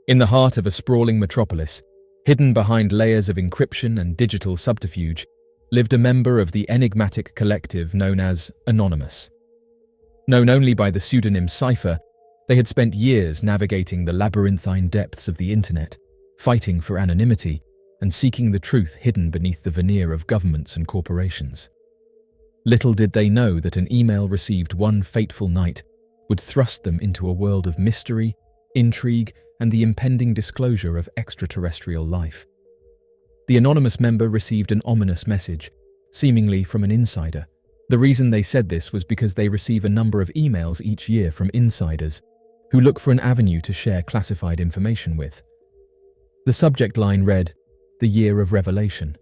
In the heart of a sprawling metropolis, hidden behind layers of encryption and digital subterfuge, lived a member of the enigmatic collective known as Anonymous. Known only by the pseudonym Cipher, they had spent years navigating the labyrinthine depths of the internet, fighting for anonymity and seeking the truth hidden beneath the veneer of governments and corporations. Little did they know that an email received one fateful night would thrust them into a world of mystery, intrigue, and the impending disclosure of extraterrestrial life. The anonymous member received an ominous message, seemingly from an insider. The reason they said this was because they receive a number of emails each year from insiders who look for an avenue to share classified information with. The subject line read, "The Year of Revelation."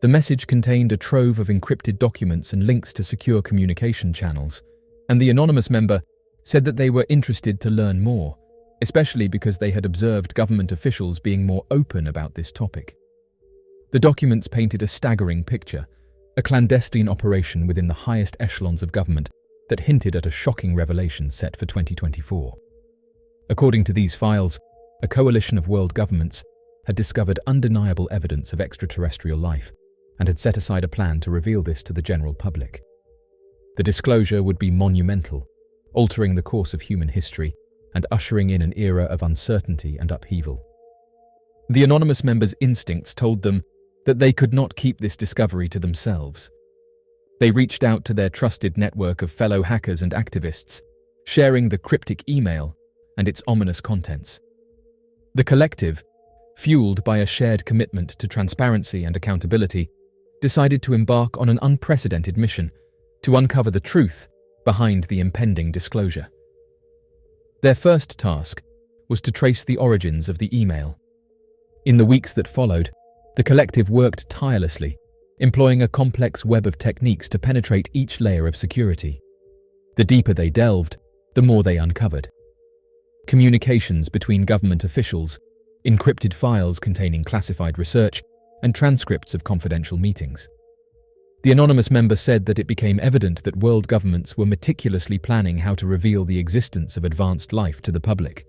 The message contained a trove of encrypted documents and links to secure communication channels, and the anonymous member said that they were interested to learn more, especially because they had observed government officials being more open about this topic. The documents painted a staggering picture, a clandestine operation within the highest echelons of government that hinted at a shocking revelation set for 2024. According to these files, a coalition of world governments had discovered undeniable evidence of extraterrestrial life and had set aside a plan to reveal this to the general public. The disclosure would be monumental, altering the course of human history and ushering in an era of uncertainty and upheaval. The anonymous members' instincts told them that they could not keep this discovery to themselves. They reached out to their trusted network of fellow hackers and activists, sharing the cryptic email and its ominous contents. The collective, fueled by a shared commitment to transparency and accountability, decided to embark on an unprecedented mission to uncover the truth behind the impending disclosure. Their first task was to trace the origins of the email. In the weeks that followed, the collective worked tirelessly, employing a complex web of techniques to penetrate each layer of security. The deeper they delved, the more they uncovered. Communications between government officials, encrypted files containing classified research, and transcripts of confidential meetings. The anonymous member said that it became evident that world governments were meticulously planning how to reveal the existence of advanced life to the public.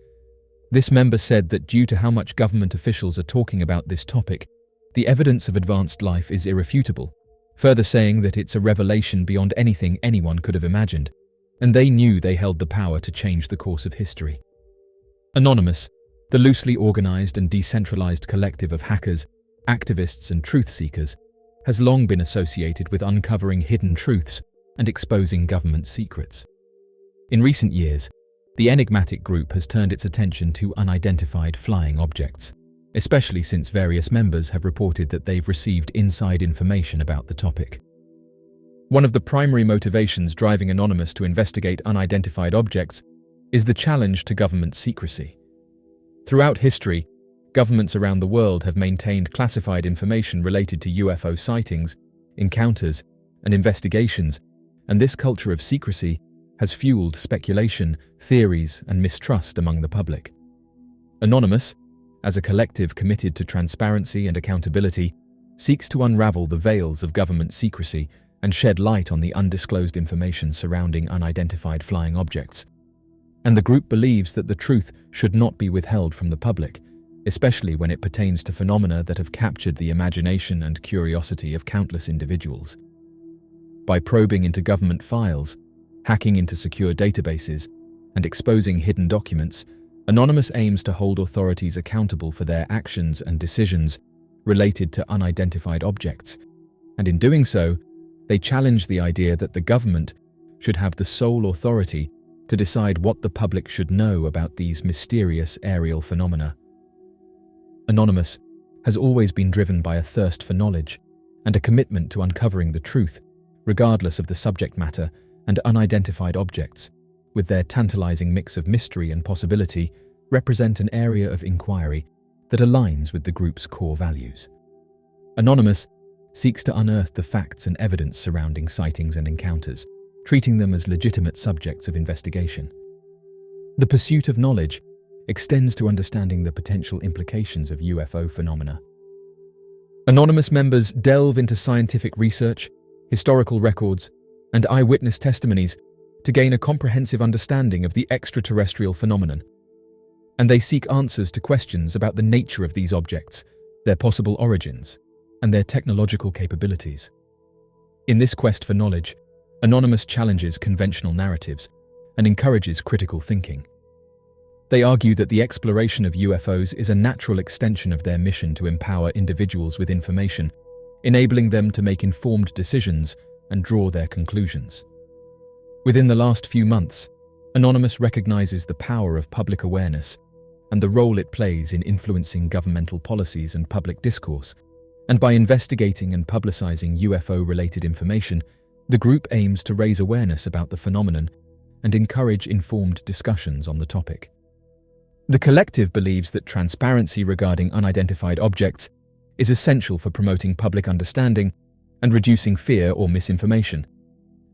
This member said that due to how much government officials are talking about this topic, the evidence of advanced life is irrefutable, further saying that it's a revelation beyond anything anyone could have imagined, and they knew they held the power to change the course of history. Anonymous, the loosely organized and decentralized collective of hackers, activists, and truth seekers, has long been associated with uncovering hidden truths and exposing government secrets. In recent years, the enigmatic group has turned its attention to unidentified flying objects, especially since various members have reported that they've received inside information about the topic. One of the primary motivations driving Anonymous to investigate unidentified objects is the challenge to government secrecy. Throughout history, governments around the world have maintained classified information related to UFO sightings, encounters, and investigations, and this culture of secrecy has fueled speculation, theories, and mistrust among the public. Anonymous, as a collective committed to transparency and accountability, seeks to unravel the veils of government secrecy and shed light on the undisclosed information surrounding unidentified flying objects. And the group believes that the truth should not be withheld from the public, especially when it pertains to phenomena that have captured the imagination and curiosity of countless individuals. By probing into government files, hacking into secure databases, and exposing hidden documents, Anonymous aims to hold authorities accountable for their actions and decisions related to unidentified objects, and in doing so, they challenge the idea that the government should have the sole authority to decide what the public should know about these mysterious aerial phenomena. Anonymous has always been driven by a thirst for knowledge and a commitment to uncovering the truth, regardless of the subject matter, and unidentified objects, with their tantalizing mix of mystery and possibility, represent an area of inquiry that aligns with the group's core values. Anonymous seeks to unearth the facts and evidence surrounding sightings and encounters, treating them as legitimate subjects of investigation. The pursuit of knowledge extends to understanding the potential implications of UFO phenomena. Anonymous members delve into scientific research, historical records, and eyewitness testimonies to gain a comprehensive understanding of the extraterrestrial phenomenon. and they seek answers to questions about the nature of these objects, their possible origins, and their technological capabilities. In this quest for knowledge, Anonymous challenges conventional narratives and encourages critical thinking. They argue that the exploration of UFOs is a natural extension of their mission to empower individuals with information, enabling them to make informed decisions and draw their conclusions. Within the last few months, Anonymous recognizes the power of public awareness and the role it plays in influencing governmental policies and public discourse, and by investigating and publicizing UFO-related information, the group aims to raise awareness about the phenomenon and encourage informed discussions on the topic. The collective believes that transparency regarding unidentified objects is essential for promoting public understanding and reducing fear or misinformation,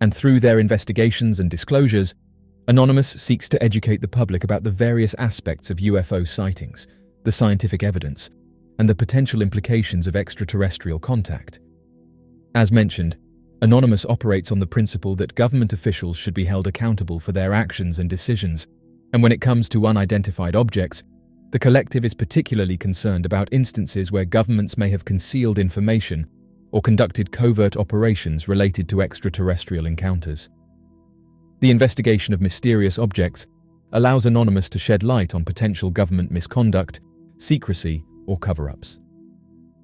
and through their investigations and disclosures, Anonymous seeks to educate the public about the various aspects of UFO sightings, the scientific evidence, and the potential implications of extraterrestrial contact. As mentioned, Anonymous operates on the principle that government officials should be held accountable for their actions and decisions, and when it comes to unidentified objects, the collective is particularly concerned about instances where governments may have concealed information or conducted covert operations related to extraterrestrial encounters. The investigation of mysterious objects allows Anonymous to shed light on potential government misconduct, secrecy, or cover-ups.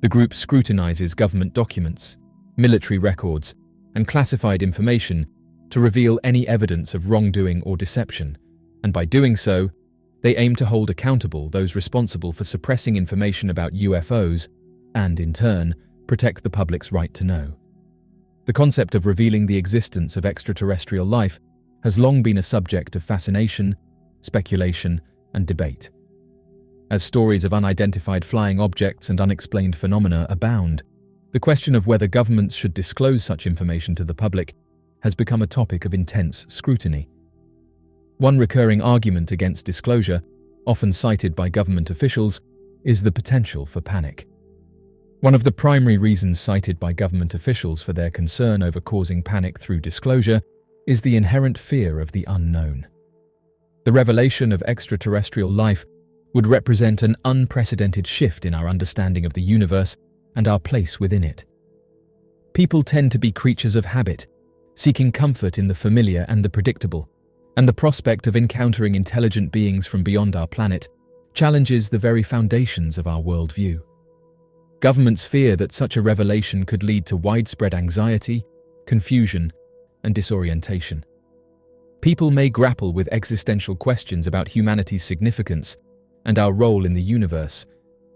The group scrutinizes government documents, military records, and classified information to reveal any evidence of wrongdoing or deception, and by doing so, they aim to hold accountable those responsible for suppressing information about UFOs and, in turn, protect the public's right to know. The concept of revealing the existence of extraterrestrial life has long been a subject of fascination, speculation, and debate. As stories of unidentified flying objects and unexplained phenomena abound, the question of whether governments should disclose such information to the public has become a topic of intense scrutiny. One recurring argument against disclosure, often cited by government officials, is the potential for panic. One of the primary reasons cited by government officials for their concern over causing panic through disclosure is the inherent fear of the unknown. The revelation of extraterrestrial life would represent an unprecedented shift in our understanding of the universe and our place within it. People tend to be creatures of habit, seeking comfort in the familiar and the predictable, and the prospect of encountering intelligent beings from beyond our planet challenges the very foundations of our worldview. Governments fear that such a revelation could lead to widespread anxiety, confusion, and disorientation. People may grapple with existential questions about humanity's significance and our role in the universe,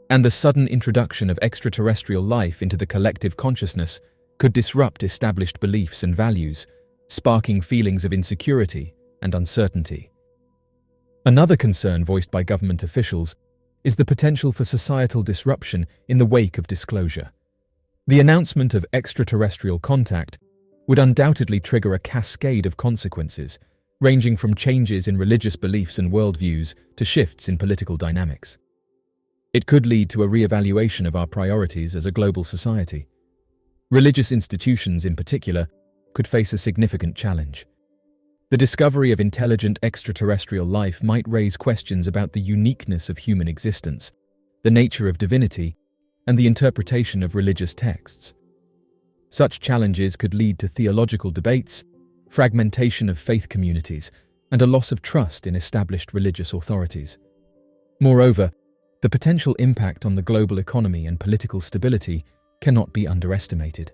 and the sudden introduction of extraterrestrial life into the collective consciousness could disrupt established beliefs and values, sparking feelings of insecurity and uncertainty. Another concern voiced by government officials is the potential for societal disruption in the wake of disclosure. The announcement of extraterrestrial contact would undoubtedly trigger a cascade of consequences, ranging from changes in religious beliefs and worldviews to shifts in political dynamics. It could lead to a re-evaluation of our priorities as a global society. Religious institutions, in particular, could face a significant challenge. The discovery of intelligent extraterrestrial life might raise questions about the uniqueness of human existence, the nature of divinity, and the interpretation of religious texts. Such challenges could lead to theological debates, fragmentation of faith communities, and a loss of trust in established religious authorities. Moreover, the potential impact on the global economy and political stability cannot be underestimated.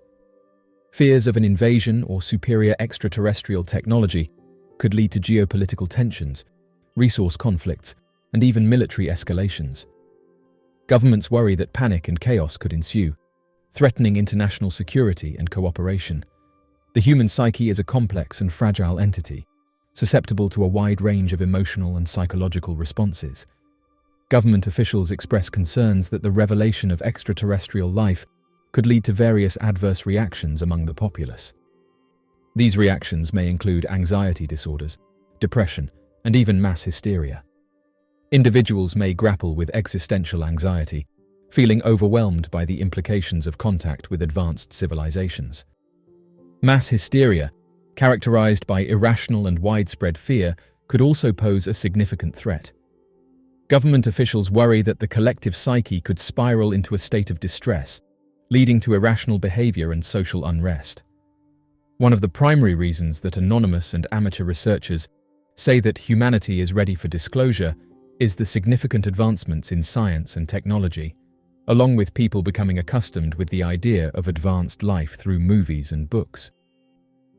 Fears of an invasion or superior extraterrestrial technology could lead to geopolitical tensions, resource conflicts, and even military escalations. Governments worry that panic and chaos could ensue, threatening international security and cooperation. The human psyche is a complex and fragile entity, susceptible to a wide range of emotional and psychological responses. Government officials express concerns that the revelation of extraterrestrial life could lead to various adverse reactions among the populace. These reactions may include anxiety disorders, depression, and even mass hysteria. Individuals may grapple with existential anxiety, feeling overwhelmed by the implications of contact with advanced civilizations. Mass hysteria, characterized by irrational and widespread fear, could also pose a significant threat. Government officials worry that the collective psyche could spiral into a state of distress, leading to irrational behavior and social unrest. One of the primary reasons that anonymous and amateur researchers say that humanity is ready for disclosure is the significant advancements in science and technology, along with people becoming accustomed with the idea of advanced life through movies and books.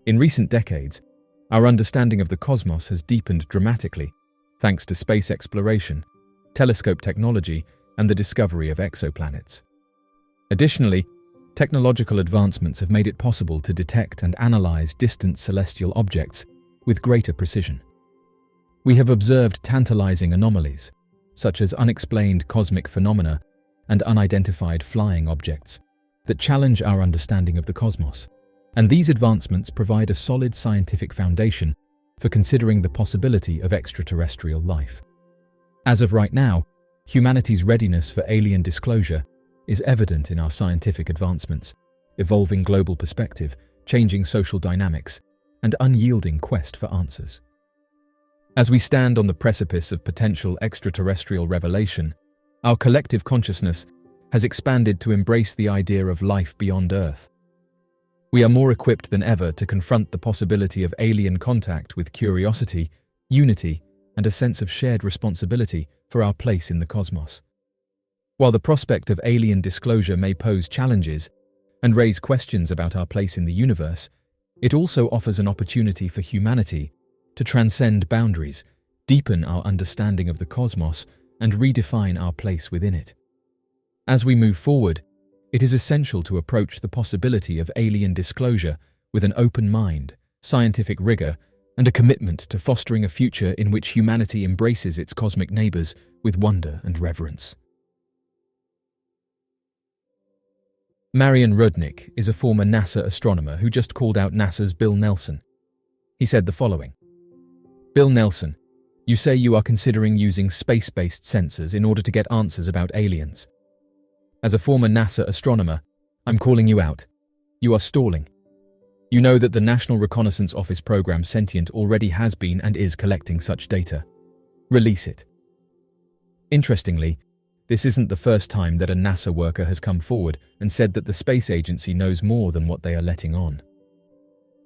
In recent decades, our understanding of the cosmos has deepened dramatically, thanks to space exploration, telescope technology, and the discovery of exoplanets. Additionally, technological advancements have made it possible to detect and analyze distant celestial objects with greater precision. We have observed tantalizing anomalies, such as unexplained cosmic phenomena and unidentified flying objects, that challenge our understanding of the cosmos, and these advancements provide a solid scientific foundation for considering the possibility of extraterrestrial life. As of right now, humanity's readiness for alien disclosure is evident in our scientific advancements, evolving global perspective, changing social dynamics, and unyielding quest for answers. As we stand on the precipice of potential extraterrestrial revelation, our collective consciousness has expanded to embrace the idea of life beyond Earth. We are more equipped than ever to confront the possibility of alien contact with curiosity, unity, and a sense of shared responsibility for our place in the cosmos. While the prospect of alien disclosure may pose challenges and raise questions about our place in the universe, it also offers an opportunity for humanity to transcend boundaries, deepen our understanding of the cosmos, and redefine our place within it. As we move forward, it is essential to approach the possibility of alien disclosure with an open mind, scientific rigor, and a commitment to fostering a future in which humanity embraces its cosmic neighbors with wonder and reverence. Marian Rudnick is a former NASA astronomer who just called out NASA's Bill Nelson. He said the following: "Bill Nelson, you say you are considering using space-based sensors in order to get answers about aliens. As a former NASA astronomer, I'm calling you out. You are stalling. You know that the National Reconnaissance Office program Sentient already has been and is collecting such data. Release it." Interestingly, this isn't the first time that a NASA worker has come forward and said that the space agency knows more than what they are letting on.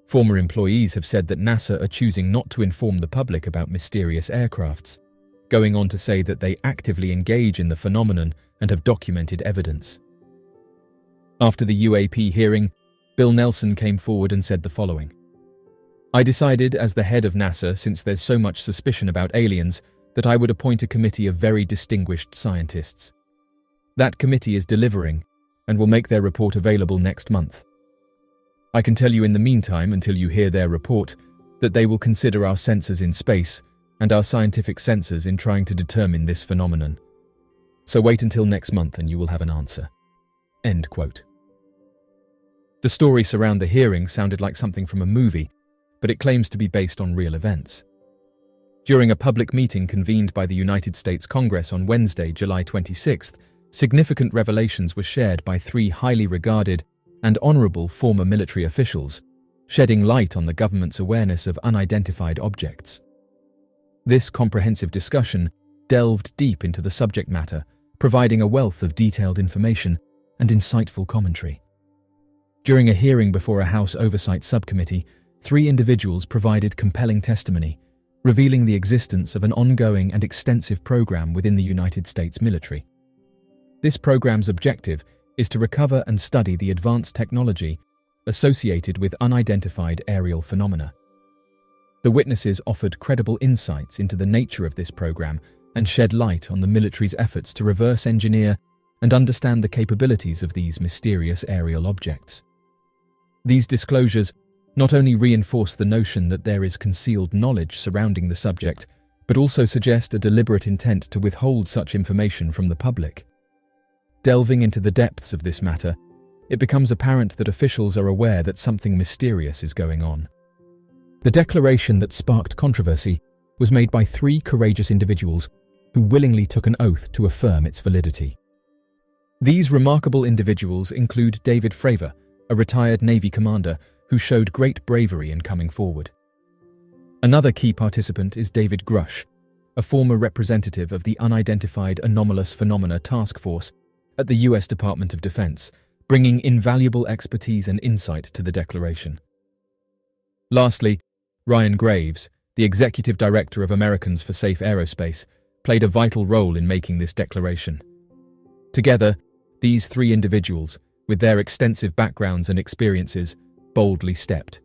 Former employees have said that NASA are choosing not to inform the public about mysterious aircrafts, going on to say that they actively engage in the phenomenon and have documented evidence. After the UAP hearing, Bill Nelson came forward and said the following: "I decided as the head of NASA, since there's so much suspicion about aliens, that I would appoint a committee of very distinguished scientists. That committee is delivering and will make their report available next month. I can tell you in the meantime, until you hear their report, that they will consider our sensors in space and our scientific sensors in trying to determine this phenomenon. So wait until next month and you will have an answer." End quote. The stories surround the hearing sounded like something from a movie, but it claims to be based on real events. During a public meeting convened by the United States Congress on Wednesday, July 26th, significant revelations were shared by three highly regarded and honorable former military officials, shedding light on the government's awareness of unidentified objects. This comprehensive discussion delved deep into the subject matter, providing a wealth of detailed information and insightful commentary. During a hearing before a House Oversight Subcommittee, three individuals provided compelling testimony, revealing the existence of an ongoing and extensive program within the United States military. This program's objective is to recover and study the advanced technology associated with unidentified aerial phenomena. The witnesses offered credible insights into the nature of this program and shed light on the military's efforts to reverse engineer and understand the capabilities of these mysterious aerial objects. These disclosures not only reinforce the notion that there is concealed knowledge surrounding the subject, but also suggest a deliberate intent to withhold such information from the public. Delving into the depths of this matter, it becomes apparent that officials are aware that something mysterious is going on. The declaration that sparked controversy was made by three courageous individuals who willingly took an oath to affirm its validity. These remarkable individuals include David Fravor, a retired Navy commander who showed great bravery in coming forward. Another key participant is David Grush, a former representative of the Unidentified Anomalous Phenomena Task Force at the US Department of Defense, bringing invaluable expertise and insight to the declaration. Lastly, Ryan Graves, the Executive Director of Americans for Safe Aerospace, played a vital role in making this declaration. Together, these three individuals, with their extensive backgrounds and experiences, boldly stepped.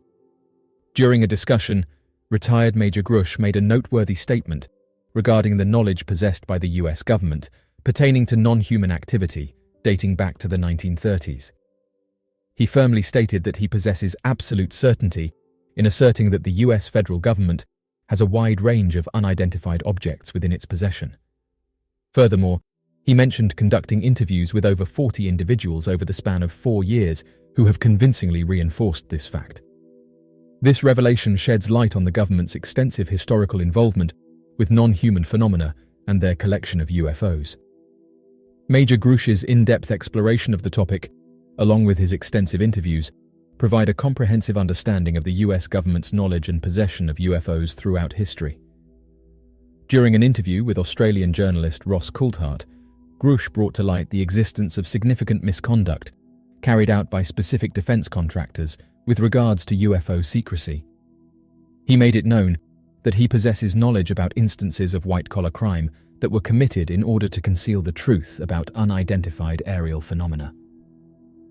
During a discussion, retired Major Grush made a noteworthy statement regarding the knowledge possessed by the US government pertaining to non-human activity dating back to the 1930s. He firmly stated that he possesses absolute certainty in asserting that the US federal government has a wide range of unidentified objects within its possession. Furthermore, he mentioned conducting interviews with over 40 individuals over the span of 4 years who have convincingly reinforced this fact. This revelation sheds light on the government's extensive historical involvement with non-human phenomena and their collection of UFOs. Major Grush's in-depth exploration of the topic, along with his extensive interviews, provide a comprehensive understanding of the US government's knowledge and possession of UFOs throughout history. During an interview with Australian journalist Ross Coulthart, Grush brought to light the existence of significant misconduct carried out by specific defense contractors with regards to UFO secrecy. He made it known that he possesses knowledge about instances of white-collar crime that were committed in order to conceal the truth about unidentified aerial phenomena.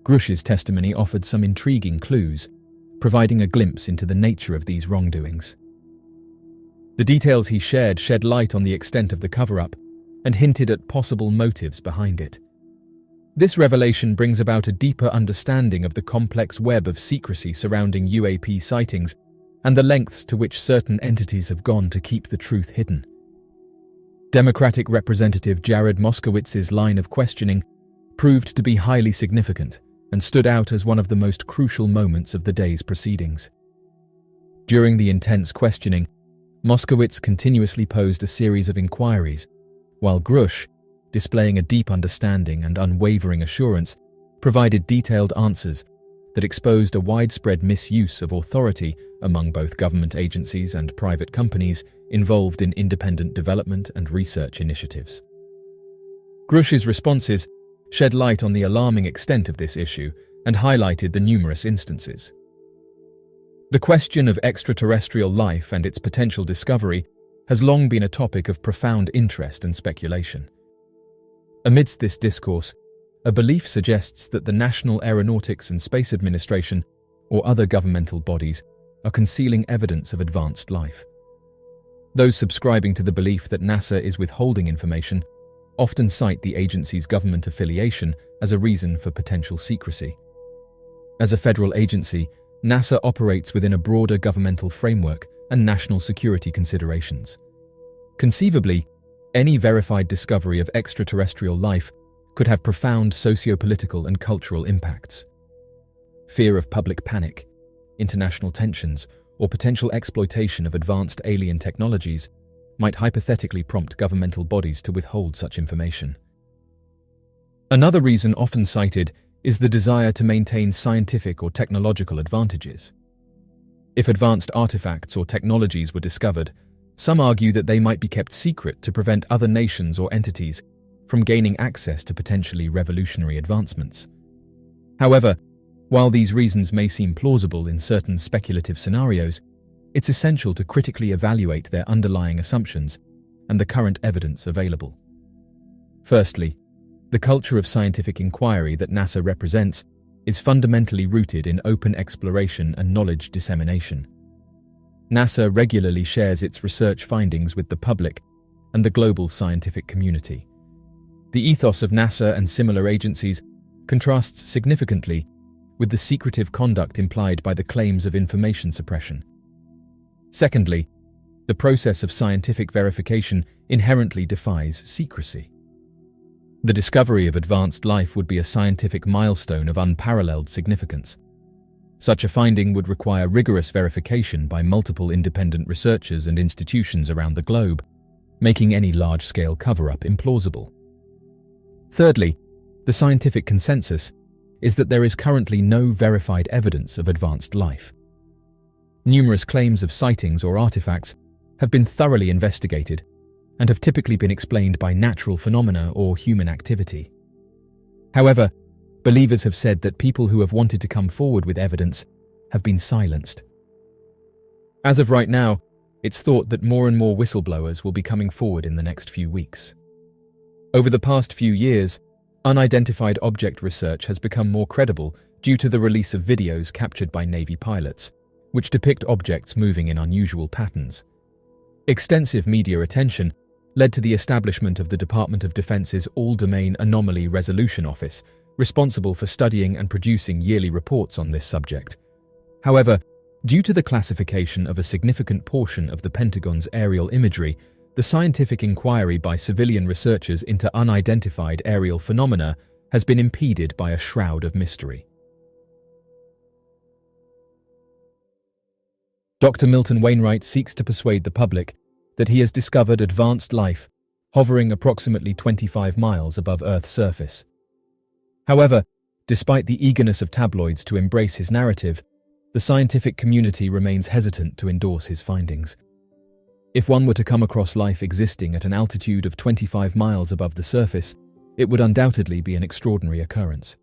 Grush's testimony offered some intriguing clues, providing a glimpse into the nature of these wrongdoings. The details he shared shed light on the extent of the cover-up and hinted at possible motives behind it. This revelation brings about a deeper understanding of the complex web of secrecy surrounding UAP sightings and the lengths to which certain entities have gone to keep the truth hidden. Democratic Representative Jared Moskowitz's line of questioning proved to be highly significant and stood out as one of the most crucial moments of the day's proceedings. During the intense questioning, Moskowitz continuously posed a series of inquiries, while Grush, displaying a deep understanding and unwavering assurance, provided detailed answers that exposed a widespread misuse of authority among both government agencies and private companies involved in independent development and research initiatives. Grush's responses shed light on the alarming extent of this issue and highlighted the numerous instances. The question of extraterrestrial life and its potential discovery has long been a topic of profound interest and speculation. Amidst this discourse, a belief suggests that the National Aeronautics and Space Administration or other governmental bodies are concealing evidence of advanced life. Those subscribing to the belief that NASA is withholding information often cite the agency's government affiliation as a reason for potential secrecy. As a federal agency, NASA operates within a broader governmental framework and national security considerations. Conceivably, any verified discovery of extraterrestrial life could have profound socio-political and cultural impacts. Fear of public panic, international tensions, or potential exploitation of advanced alien technologies might hypothetically prompt governmental bodies to withhold such information. Another reason often cited is the desire to maintain scientific or technological advantages. If advanced artifacts or technologies were discovered, some argue that they might be kept secret to prevent other nations or entities from gaining access to potentially revolutionary advancements. However, while these reasons may seem plausible in certain speculative scenarios, it's essential to critically evaluate their underlying assumptions and the current evidence available. Firstly, the culture of scientific inquiry that NASA represents is fundamentally rooted in open exploration and knowledge dissemination. NASA regularly shares its research findings with the public and the global scientific community. The ethos of NASA and similar agencies contrasts significantly with the secretive conduct implied by the claims of information suppression. Secondly, the process of scientific verification inherently defies secrecy. The discovery of advanced life would be a scientific milestone of unparalleled significance. Such a finding would require rigorous verification by multiple independent researchers and institutions around the globe, making any large-scale cover-up implausible. Thirdly, the scientific consensus is that there is currently no verified evidence of advanced life. Numerous claims of sightings or artifacts have been thoroughly investigated, and have typically been explained by natural phenomena or human activity. However, believers have said that people who have wanted to come forward with evidence have been silenced. As of right now, it's thought that more and more whistleblowers will be coming forward in the next few weeks. Over the past few years, unidentified object research has become more credible due to the release of videos captured by Navy pilots, which depict objects moving in unusual patterns. Extensive media attention led to the establishment of the Department of Defense's All-Domain Anomaly Resolution Office, responsible for studying and producing yearly reports on this subject. However, due to the classification of a significant portion of the Pentagon's aerial imagery, the scientific inquiry by civilian researchers into unidentified aerial phenomena has been impeded by a shroud of mystery. Dr. Milton Wainwright seeks to persuade the public that he has discovered advanced life hovering approximately 25 miles above Earth's surface. However, despite the eagerness of tabloids to embrace his narrative, the scientific community remains hesitant to endorse his findings. If one were to come across life existing at an altitude of 25 miles above the surface, it would undoubtedly be an extraordinary occurrence.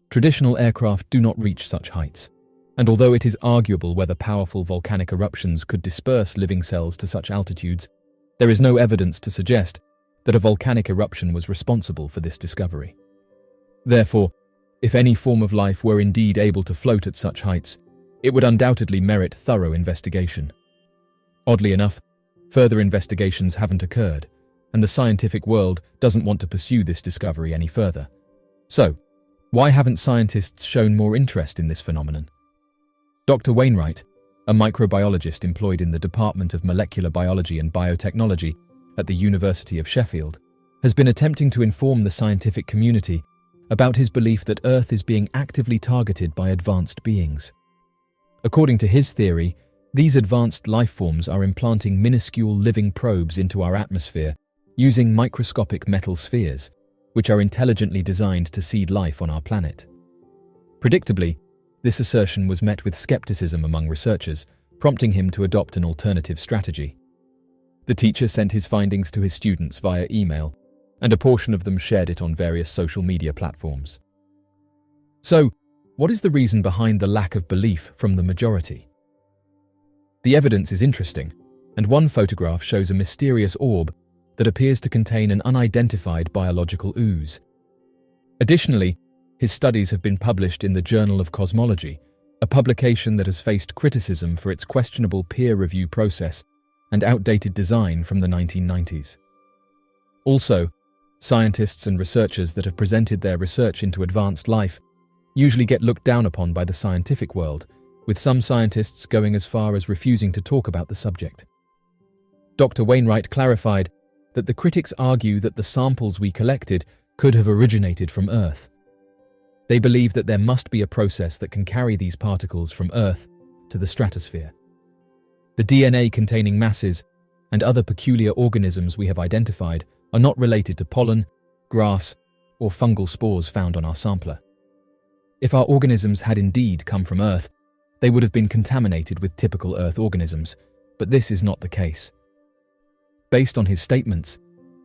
Traditional aircraft do not reach such heights, and although it is arguable whether powerful volcanic eruptions could disperse living cells to such altitudes, there is no evidence to suggest that a volcanic eruption was responsible for this discovery. Therefore, if any form of life were indeed able to float at such heights, it would undoubtedly merit thorough investigation. Oddly enough, further investigations haven't occurred, and the scientific world doesn't want to pursue this discovery any further. So, why haven't scientists shown more interest in this phenomenon? Dr. Wainwright, a microbiologist employed in the Department of Molecular Biology and Biotechnology at the University of Sheffield, has been attempting to inform the scientific community about his belief that Earth is being actively targeted by advanced beings. According to his theory, these advanced life forms are implanting minuscule living probes into our atmosphere using microscopic metal spheres, which are intelligently designed to seed life on our planet. Predictably, this assertion was met with skepticism among researchers, prompting him to adopt an alternative strategy. The teacher sent his findings to his students via email, and a portion of them shared it on various social media platforms. So, what is the reason behind the lack of belief from the majority? The evidence is interesting, and one photograph shows a mysterious orb that appears to contain an unidentified biological ooze. Additionally, his studies have been published in the Journal of Cosmology, a publication that has faced criticism for its questionable peer review process and outdated design from the 1990s. Also, scientists and researchers that have presented their research into advanced life usually get looked down upon by the scientific world, with some scientists going as far as refusing to talk about the subject. Dr. Wainwright clarified that the critics argue that the samples we collected could have originated from Earth. They believe that there must be a process that can carry these particles from Earth to the stratosphere. The DNA-containing masses and other peculiar organisms we have identified are not related to pollen, grass, or fungal spores found on our sampler. If our organisms had indeed come from Earth, they would have been contaminated with typical Earth organisms, but this is not the case. Based on his statements,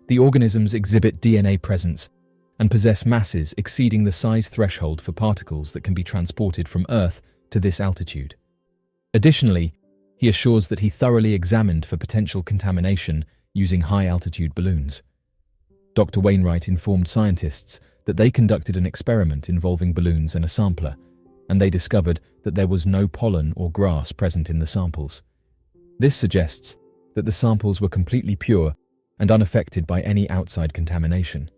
the organisms exhibit DNA presence and possess masses exceeding the size threshold for particles that can be transported from Earth to this altitude. Additionally, he assures that he thoroughly examined for potential contamination using high-altitude balloons. Dr. Wainwright informed scientists that they conducted an experiment involving balloons and a sampler, and they discovered that there was no pollen or grass present in the samples. This suggests that the samples were completely pure and unaffected by any outside contamination.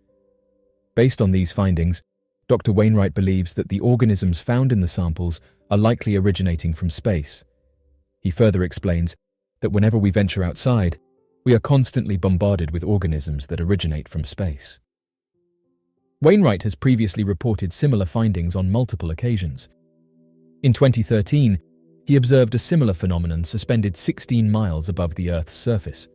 Based on these findings, Dr. Wainwright believes that the organisms found in the samples are likely originating from space. He further explains that whenever we venture outside, we are constantly bombarded with organisms that originate from space. Wainwright has previously reported similar findings on multiple occasions. In 2013, he observed a similar phenomenon suspended 16 miles above the Earth's surface.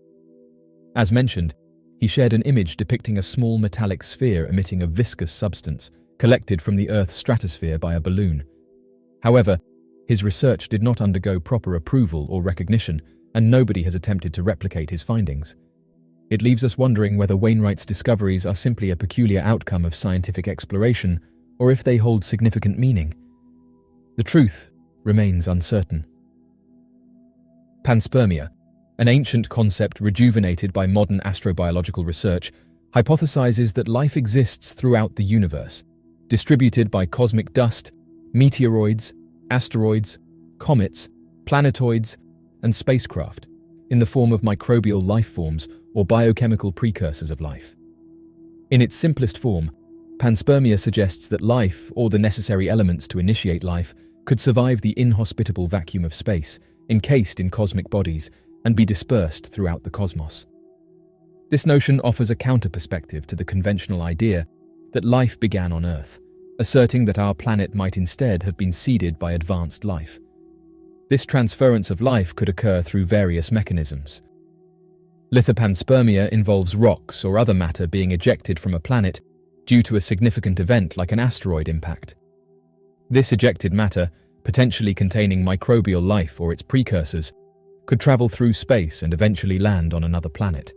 As mentioned, he shared an image depicting a small metallic sphere emitting a viscous substance collected from the Earth's stratosphere by a balloon. However, his research did not undergo proper approval or recognition, and nobody has attempted to replicate his findings. It leaves us wondering whether Wainwright's discoveries are simply a peculiar outcome of scientific exploration or if they hold significant meaning. The truth remains uncertain. Panspermia, an ancient concept rejuvenated by modern astrobiological research, hypothesizes that life exists throughout the universe, distributed by cosmic dust, meteoroids, asteroids, comets, planetoids, and spacecraft, in the form of microbial life forms or biochemical precursors of life. In its simplest form, panspermia suggests that life, or the necessary elements to initiate life, could survive the inhospitable vacuum of space, encased in cosmic bodies, and be dispersed throughout the cosmos. This notion offers a counter-perspective to the conventional idea that life began on Earth, asserting that our planet might instead have been seeded by advanced life. This transference of life could occur through various mechanisms. Lithopanspermia involves rocks or other matter being ejected from a planet due to a significant event like an asteroid impact. This ejected matter, potentially containing microbial life or its precursors, could travel through space and eventually land on another planet.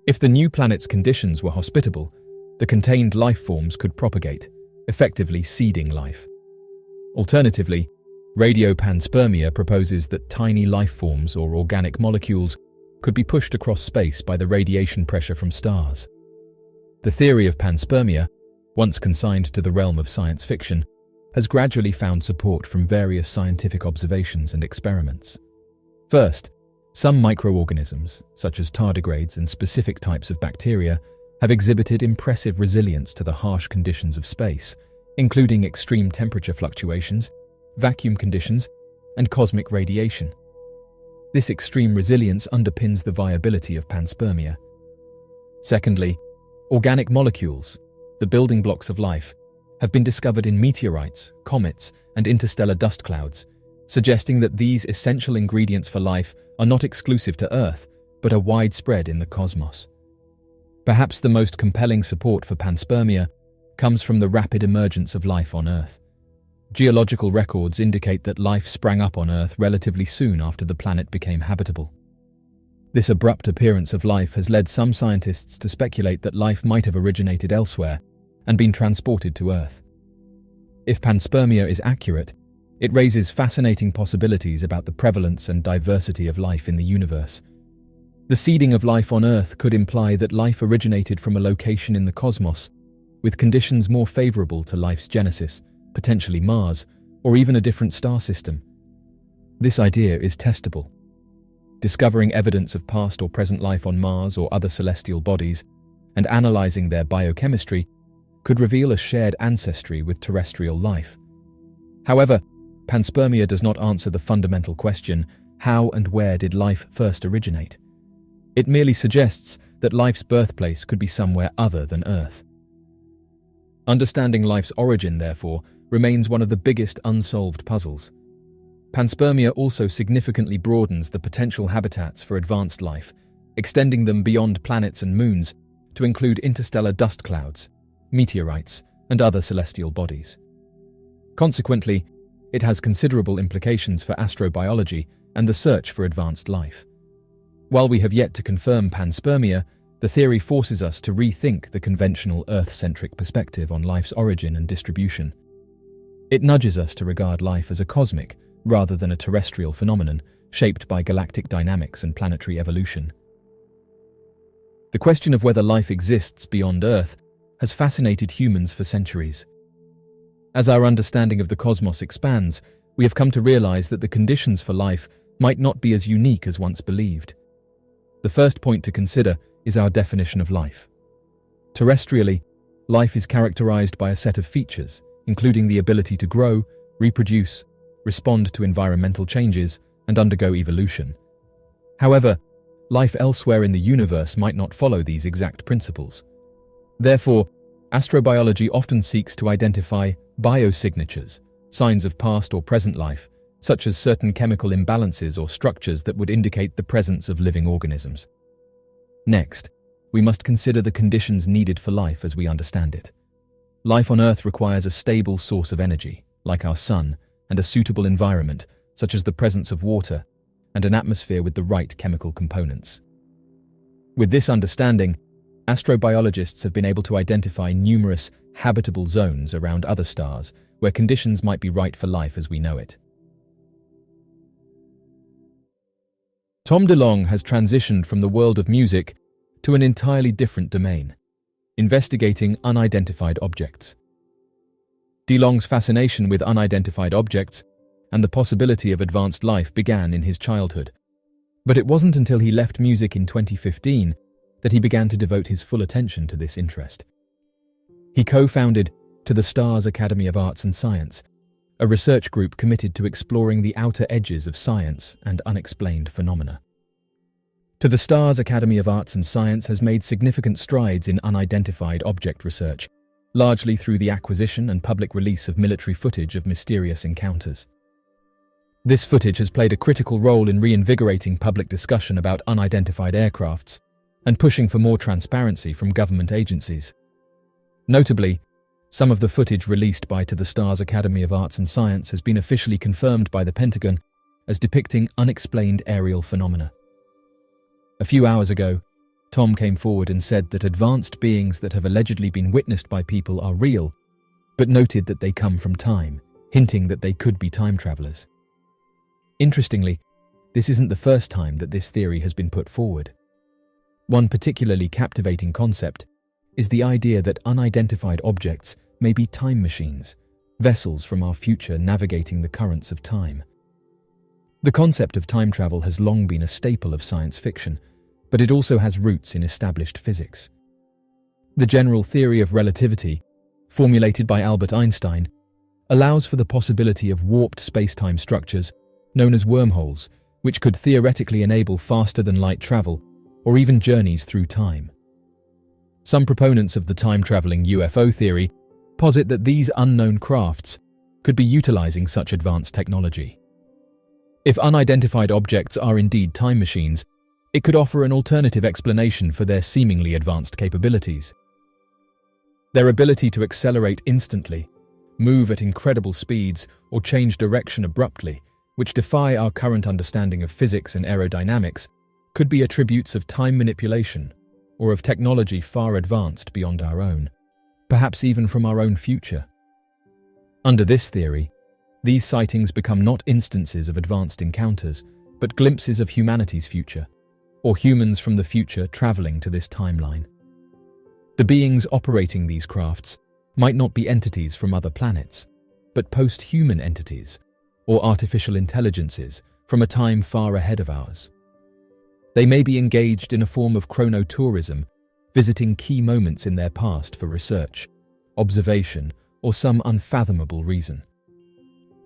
If the new planet's conditions were hospitable, the contained life forms could propagate, effectively seeding life. Alternatively, radiopanspermia proposes that tiny life forms or organic molecules could be pushed across space by the radiation pressure from stars. The theory of panspermia, once consigned to the realm of science fiction, has gradually found support from various scientific observations and experiments. First, some microorganisms, such as tardigrades and specific types of bacteria, have exhibited impressive resilience to the harsh conditions of space, including extreme temperature fluctuations, vacuum conditions, and cosmic radiation. This extreme resilience underpins the viability of panspermia. Secondly, organic molecules, the building blocks of life, have been discovered in meteorites, comets, and interstellar dust clouds, suggesting that these essential ingredients for life are not exclusive to Earth, but are widespread in the cosmos. Perhaps the most compelling support for panspermia comes from the rapid emergence of life on Earth. Geological records indicate that life sprang up on Earth relatively soon after the planet became habitable. This abrupt appearance of life has led some scientists to speculate that life might have originated elsewhere and been transported to Earth. If panspermia is accurate, it raises fascinating possibilities about the prevalence and diversity of life in the universe. The seeding of life on Earth could imply that life originated from a location in the cosmos, with conditions more favorable to life's genesis, potentially Mars, or even a different star system. This idea is testable. Discovering evidence of past or present life on Mars or other celestial bodies, and analyzing their biochemistry, could reveal a shared ancestry with terrestrial life. However, panspermia does not answer the fundamental question, how and where did life first originate? It merely suggests that life's birthplace could be somewhere other than Earth. Understanding life's origin, therefore, remains one of the biggest unsolved puzzles. Panspermia also significantly broadens the potential habitats for advanced life, extending them beyond planets and moons to include interstellar dust clouds, meteorites, and other celestial bodies. Consequently, it has considerable implications for astrobiology and the search for advanced life. While we have yet to confirm panspermia, the theory forces us to rethink the conventional Earth-centric perspective on life's origin and distribution. It nudges us to regard life as a cosmic, rather than a terrestrial phenomenon shaped by galactic dynamics and planetary evolution. The question of whether life exists beyond Earth has fascinated humans for centuries. As our understanding of the cosmos expands, we have come to realize that the conditions for life might not be as unique as once believed. The first point to consider is our definition of life. Terrestrially, life is characterized by a set of features, including the ability to grow, reproduce, respond to environmental changes, and undergo evolution. However, life elsewhere in the universe might not follow these exact principles. Therefore, astrobiology often seeks to identify biosignatures, signs of past or present life, such as certain chemical imbalances or structures that would indicate the presence of living organisms. Next, we must consider the conditions needed for life as we understand it. Life on Earth requires a stable source of energy, like our sun, and a suitable environment, such as the presence of water, and an atmosphere with the right chemical components. With this understanding, astrobiologists have been able to identify numerous habitable zones around other stars where conditions might be right for life as we know it. Tom Delong has transitioned from the world of music to an entirely different domain, investigating unidentified objects. Delong's fascination with unidentified objects and the possibility of advanced life began in his childhood. But it wasn't until he left music in 2015 that he began to devote his full attention to this interest. He co-founded To the Stars Academy of Arts and Science, a research group committed to exploring the outer edges of science and unexplained phenomena. To the Stars Academy of Arts and Science has made significant strides in unidentified object research, largely through the acquisition and public release of military footage of mysterious encounters. This footage has played a critical role in reinvigorating public discussion about unidentified aircrafts and pushing for more transparency from government agencies. Notably, some of the footage released by To the Stars Academy of Arts and Science has been officially confirmed by the Pentagon as depicting unexplained aerial phenomena. A few hours ago, Tom came forward and said that advanced beings that have allegedly been witnessed by people are real, but noted that they come from time, hinting that they could be time travelers. Interestingly, this isn't the first time that this theory has been put forward. One particularly captivating concept is the idea that unidentified objects may be time machines, vessels from our future navigating the currents of time. The concept of time travel has long been a staple of science fiction, but it also has roots in established physics. The general theory of relativity, formulated by Albert Einstein, allows for the possibility of warped space-time structures known as wormholes, which could theoretically enable faster-than-light travel or even journeys through time. Some proponents of the time-traveling UFO theory posit that these unknown crafts could be utilizing such advanced technology. If unidentified objects are indeed time machines, it could offer an alternative explanation for their seemingly advanced capabilities. Their ability to accelerate instantly, move at incredible speeds, or change direction abruptly, which defy our current understanding of physics and aerodynamics, could be attributes of time manipulation or of technology far advanced beyond our own, perhaps even from our own future. Under this theory, these sightings become not instances of advanced encounters, but glimpses of humanity's future, or humans from the future traveling to this timeline. The beings operating these crafts might not be entities from other planets, but post-human entities, or artificial intelligences from a time far ahead of ours. They may be engaged in a form of chronotourism, visiting key moments in their past for research, observation, or some unfathomable reason.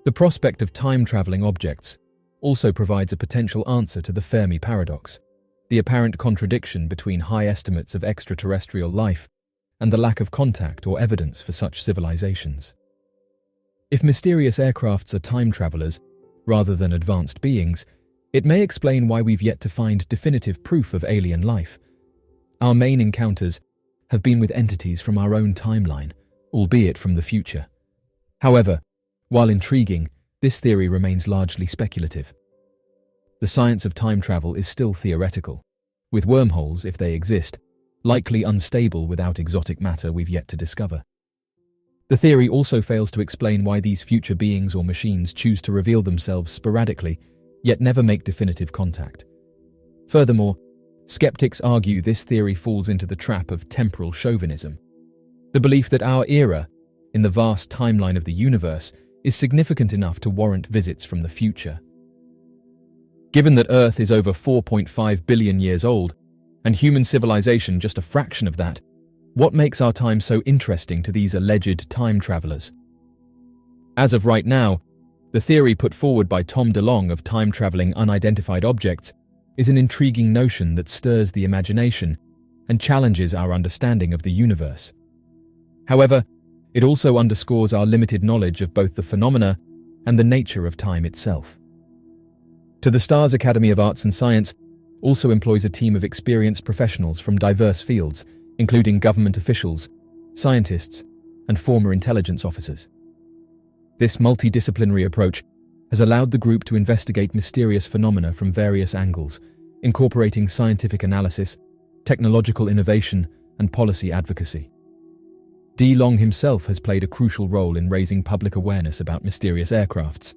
The prospect of time-traveling objects also provides a potential answer to the Fermi paradox, the apparent contradiction between high estimates of extraterrestrial life and the lack of contact or evidence for such civilizations. If mysterious aircrafts are time travelers rather than advanced beings, it may explain why we've yet to find definitive proof of alien life. Our main encounters have been with entities from our own timeline, albeit from the future. However, while intriguing, this theory remains largely speculative. The science of time travel is still theoretical, with wormholes, if they exist, likely unstable without exotic matter we've yet to discover. The theory also fails to explain why these future beings or machines choose to reveal themselves sporadically, yet never make definitive contact. Furthermore, skeptics argue this theory falls into the trap of temporal chauvinism, the belief that our era, in the vast timeline of the universe, is significant enough to warrant visits from the future. Given that Earth is over 4.5 billion years old, and human civilization just a fraction of that, what makes our time so interesting to these alleged time travelers? As of right now, the theory put forward by Tom Delong of time-traveling unidentified objects is an intriguing notion that stirs the imagination and challenges our understanding of the universe. However, it also underscores our limited knowledge of both the phenomena and the nature of time itself. To the Stars Academy of Arts and Science also employs a team of experienced professionals from diverse fields, including government officials, scientists, and former intelligence officers. This multidisciplinary approach has allowed the group to investigate mysterious phenomena from various angles, incorporating scientific analysis, technological innovation, and policy advocacy. Delong himself has played a crucial role in raising public awareness about mysterious aircrafts,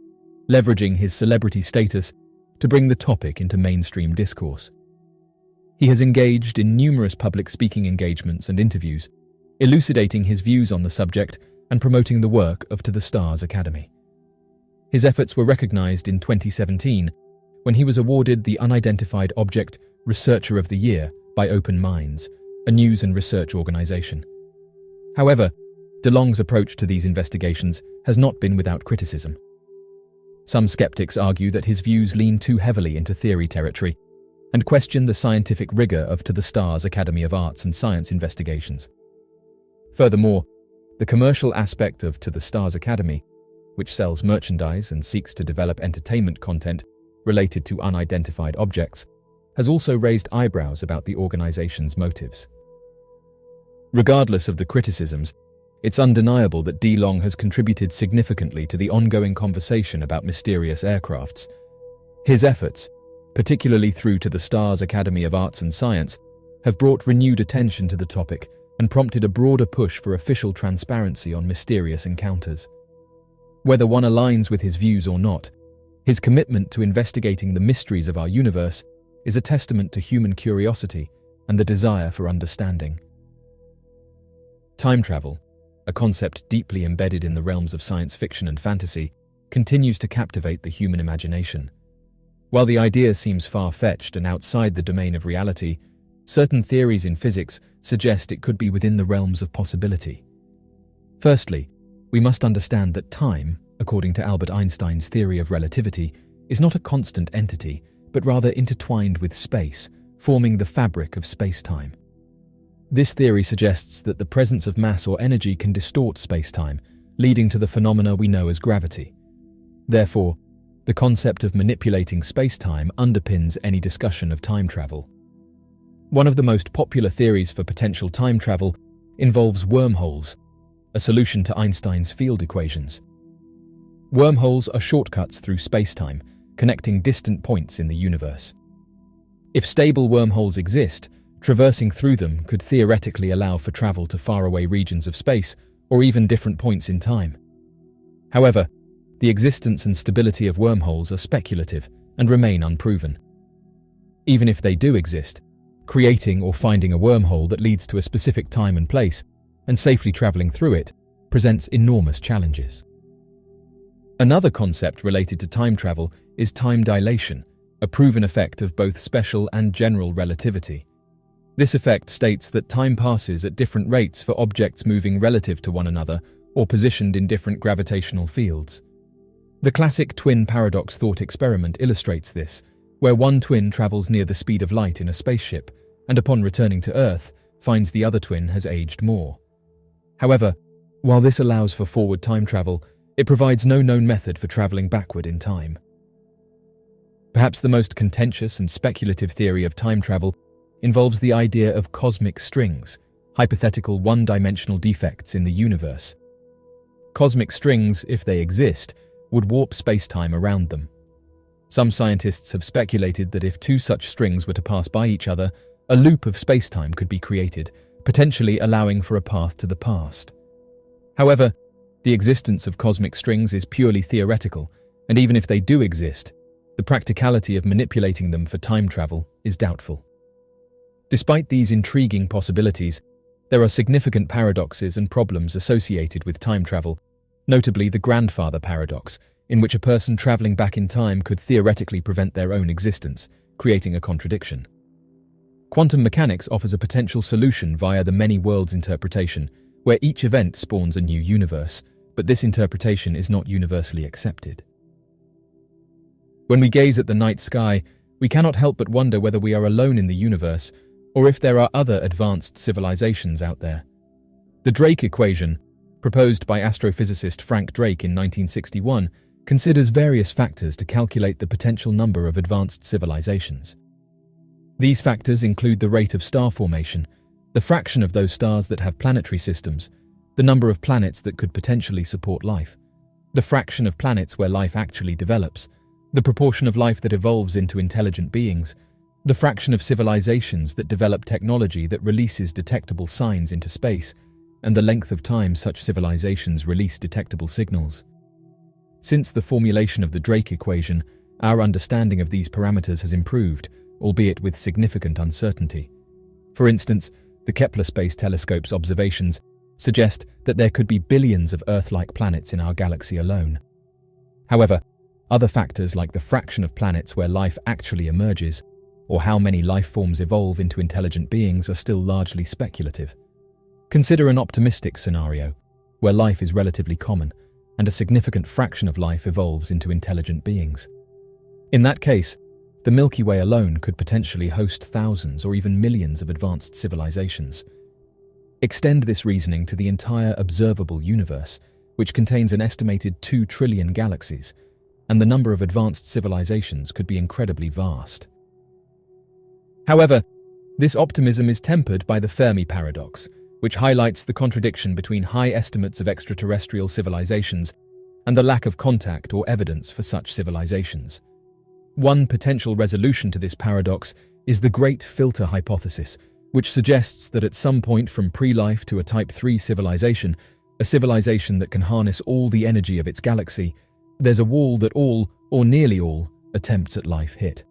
leveraging his celebrity status to bring the topic into mainstream discourse. He has engaged in numerous public speaking engagements and interviews, elucidating his views on the subject and promoting the work of To the Stars Academy. His efforts were recognized in 2017 when he was awarded the Unidentified Object Researcher of the Year by Open Minds, a news and research organization. However, Delong's approach to these investigations has not been without criticism. Some skeptics argue that his views lean too heavily into theory territory and question the scientific rigor of To the Stars Academy of Arts and Science investigations. Furthermore, the commercial aspect of To the Stars Academy, which sells merchandise and seeks to develop entertainment content related to unidentified objects, has also raised eyebrows about the organization's motives. Regardless of the criticisms, it's undeniable that Delong has contributed significantly to the ongoing conversation about mysterious aircrafts. His efforts, particularly through To the Stars Academy of Arts and Science, have brought renewed attention to the topic and prompted a broader push for official transparency on mysterious encounters. Whether one aligns with his views or not, his commitment to investigating the mysteries of our universe is a testament to human curiosity and the desire for understanding. Time travel, a concept deeply embedded in the realms of science fiction and fantasy, continues to captivate the human imagination. While the idea seems far-fetched and outside the domain of reality, certain theories in physics suggest it could be within the realms of possibility. Firstly, we must understand that time, according to Albert Einstein's theory of relativity, is not a constant entity, but rather intertwined with space, forming the fabric of space-time. This theory suggests that the presence of mass or energy can distort space-time, leading to the phenomena we know as gravity. Therefore, the concept of manipulating space-time underpins any discussion of time travel. One of the most popular theories for potential time travel involves wormholes, a solution to Einstein's field equations. Wormholes are shortcuts through space-time, connecting distant points in the universe. If stable wormholes exist, traversing through them could theoretically allow for travel to faraway regions of space or even different points in time. However, the existence and stability of wormholes are speculative and remain unproven. Even if they do exist, creating or finding a wormhole that leads to a specific time and place and safely traveling through it presents enormous challenges. Another concept related to time travel is time dilation, a proven effect of both special and general relativity. This effect states that time passes at different rates for objects moving relative to one another or positioned in different gravitational fields. The classic twin paradox thought experiment illustrates this, where one twin travels near the speed of light in a spaceship and upon returning to Earth finds the other twin has aged more. However, while this allows for forward time travel, it provides no known method for traveling backward in time. Perhaps the most contentious and speculative theory of time travel involves the idea of cosmic strings, hypothetical one-dimensional defects in the universe. Cosmic strings, if they exist, would warp space-time around them. Some scientists have speculated that if two such strings were to pass by each other, a loop of space-time could be created, potentially allowing for a path to the past. However, the existence of cosmic strings is purely theoretical, and even if they do exist, the practicality of manipulating them for time travel is doubtful. Despite these intriguing possibilities, there are significant paradoxes and problems associated with time travel, notably the grandfather paradox, in which a person traveling back in time could theoretically prevent their own existence, creating a contradiction. Quantum mechanics offers a potential solution via the many worlds interpretation, where each event spawns a new universe, but this interpretation is not universally accepted. When we gaze at the night sky, we cannot help but wonder whether we are alone in the universe, or if there are other advanced civilizations out there. The Drake equation, proposed by astrophysicist Frank Drake in 1961, considers various factors to calculate the potential number of advanced civilizations. These factors include the rate of star formation, the fraction of those stars that have planetary systems, the number of planets that could potentially support life, the fraction of planets where life actually develops, the proportion of life that evolves into intelligent beings, The fraction of civilizations that develop technology that releases detectable signs into space, and the length of time such civilizations release detectable signals. Since the formulation of the Drake equation, our understanding of these parameters has improved, albeit with significant uncertainty. For instance, the Kepler Space Telescope's observations suggest that there could be billions of Earth-like planets in our galaxy alone. However, other factors like the fraction of planets where life actually emerges, or how many life forms evolve into intelligent beings, are still largely speculative. Consider an optimistic scenario, where life is relatively common, and a significant fraction of life evolves into intelligent beings. In that case, the Milky Way alone could potentially host thousands or even millions of advanced civilizations. Extend this reasoning to the entire observable universe, which contains an estimated 2 trillion galaxies, and the number of advanced civilizations could be incredibly vast. However, this optimism is tempered by the Fermi paradox, which highlights the contradiction between high estimates of extraterrestrial civilizations and the lack of contact or evidence for such civilizations. One potential resolution to this paradox is the Great Filter hypothesis, which suggests that at some point from pre-life to a Type 3 civilization, a civilization that can harness all the energy of its galaxy, there's a wall that all, or nearly all, attempts at life hit.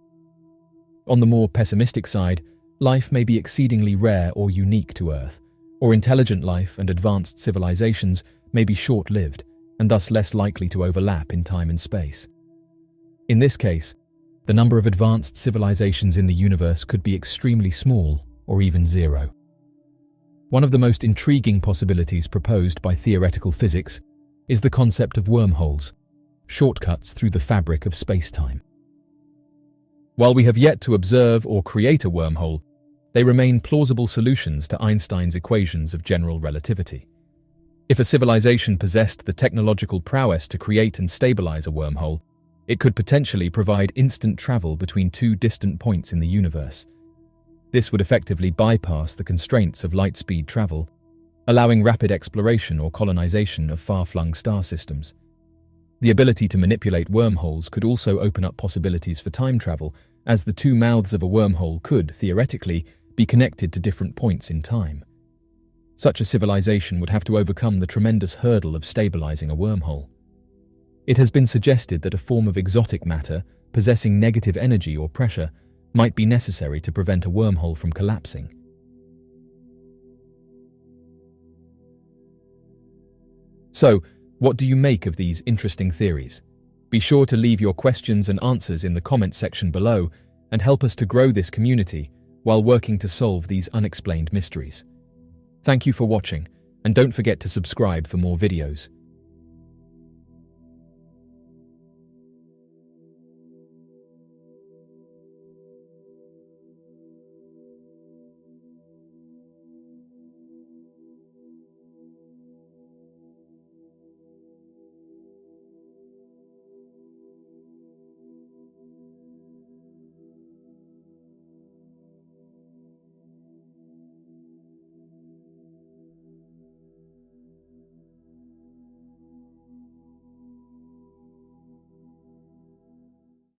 On the more pessimistic side, life may be exceedingly rare or unique to Earth, or intelligent life and advanced civilizations may be short-lived and thus less likely to overlap in time and space. In this case, the number of advanced civilizations in the universe could be extremely small or even zero. One of the most intriguing possibilities proposed by theoretical physics is the concept of wormholes, shortcuts through the fabric of space-time. While we have yet to observe or create a wormhole, they remain plausible solutions to Einstein's equations of general relativity. If a civilization possessed the technological prowess to create and stabilize a wormhole, it could potentially provide instant travel between 2 distant points in the universe. This would effectively bypass the constraints of light-speed travel, allowing rapid exploration or colonization of far-flung star systems. The ability to manipulate wormholes could also open up possibilities for time travel, as the 2 mouths of a wormhole could, theoretically, be connected to different points in time. Such a civilization would have to overcome the tremendous hurdle of stabilizing a wormhole. It has been suggested that a form of exotic matter, possessing negative energy or pressure, might be necessary to prevent a wormhole from collapsing. So, what do you make of these interesting theories? Be sure to leave your questions and answers in the comments section below and help us to grow this community while working to solve these unexplained mysteries. Thank you for watching, and don't forget to subscribe for more videos.